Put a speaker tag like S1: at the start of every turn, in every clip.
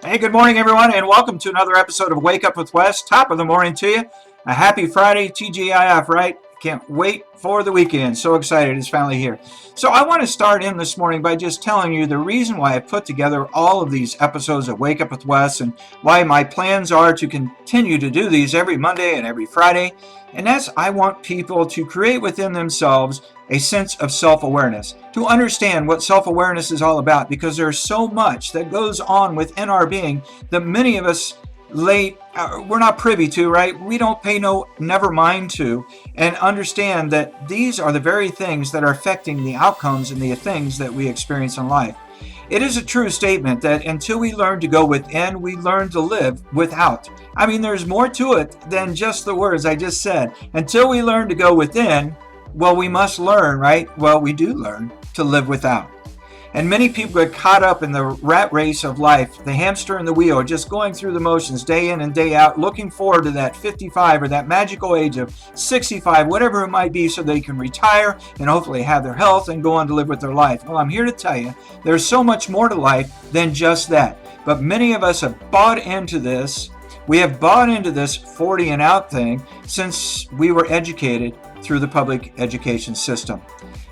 S1: Hey, good morning, everyone, and welcome to another episode of Wake Up with Wes. Top of the morning to you. A happy Friday, TGIF, right? Can't wait for the weekend. So excited it's finally here. So I want to start in this morning by just telling you the reason why I put together all of these episodes of Wake Up with Wes and why my plans are to continue to do these every Monday and every Friday. And that's I want people to create within themselves a sense of self-awareness, to understand what self-awareness is all about, because there's so much that goes on within our being that many of us we're not privy to, right? We don't pay never mind to, and understand that these are the very things that are affecting the outcomes and the things that we experience in life. It is a true statement that until we learn to go within, we learn to live without. I mean, there's more to it than just the words I just said. Until we learn to go within, well, we must learn, right? Well, we do learn to live without. And many people get caught up in the rat race of life, the hamster in the wheel, just going through the motions day in and day out, looking forward to that 55 or that magical age of 65, whatever it might be, so they can retire and hopefully have their health and go on to live with their life. Well, I'm here to tell you, there's so much more to life than just that. But many of us have bought into this. We have bought into this 40 and out thing since we were educated through the public education system.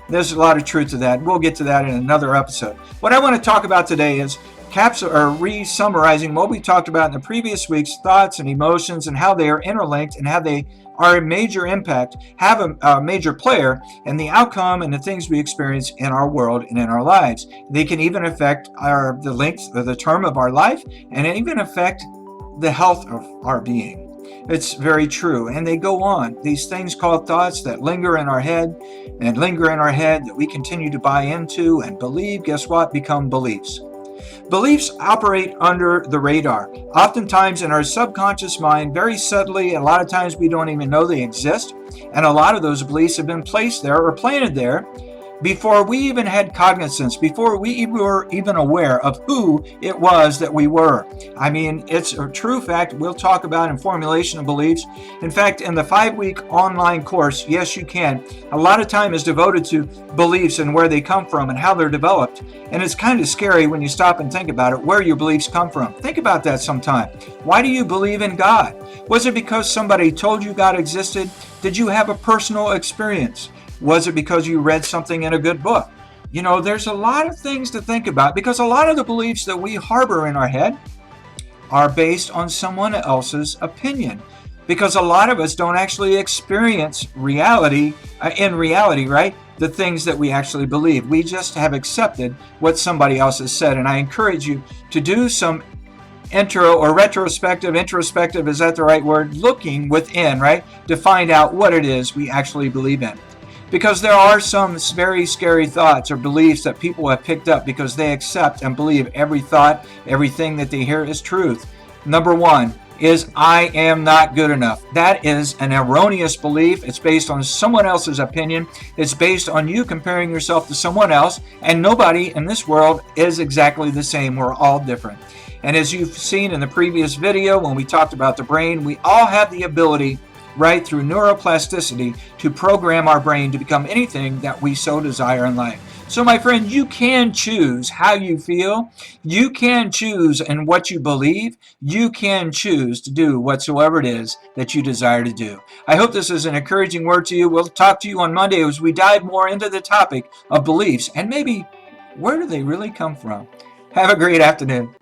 S1: There's a lot of truth to that. We'll get to that in another episode. What I want to talk about today is re-summarizing what we talked about in the previous week's thoughts and emotions and how they are interlinked and how they are a major impact, have a major player in the outcome and the things we experience in our world and in our lives. They can even affect the length of the term of our life and even affect the health of our being. It's very true. And they go on. These things called thoughts that linger in our head that we continue to buy into and believe, guess what? Become beliefs. Beliefs operate under the radar, oftentimes in our subconscious mind, very subtly. A lot of times we don't even know they exist. And a lot of those beliefs have been placed there or planted there before we even had cognizance, before we were even aware of who it was that we were. I mean, it's a true fact. We'll talk about in formulation of beliefs. In fact, in the 5-week online course, Yes You Can, a lot of time is devoted to beliefs and where they come from and how they're developed. And it's kind of scary when you stop and think about it, where your beliefs come from. Think about that sometime. Why do you believe in God? Was it because somebody told you God existed? Did you have a personal experience? Was it because you read something in a good book? You know, there's a lot of things to think about because a lot of the beliefs that we harbor in our head are based on someone else's opinion. Because a lot of us don't actually experience reality, right? The things that we actually believe. We just have accepted what somebody else has said. And I encourage you to do some introspective, is that the right word? Looking within, right? To find out what it is we actually believe in. Because there are some very scary thoughts or beliefs that people have picked up because they accept and believe every thought, everything that they hear is truth. Number one is I am not good enough. That is an erroneous belief. It's based on someone else's opinion. It's based on you comparing yourself to someone else, and nobody in this world is exactly the same. We're all different. And as you've seen in the previous video when we talked about the brain, we all have the ability right through neuroplasticity to program our brain to become anything that we so desire in life. So my friend, you can choose how you feel. You can choose and what you believe. You can choose to do whatsoever it is that you desire to do. I hope this is an encouraging word to you. We'll talk to you on Monday as we dive more into the topic of beliefs and maybe where do they really come from. Have a great afternoon.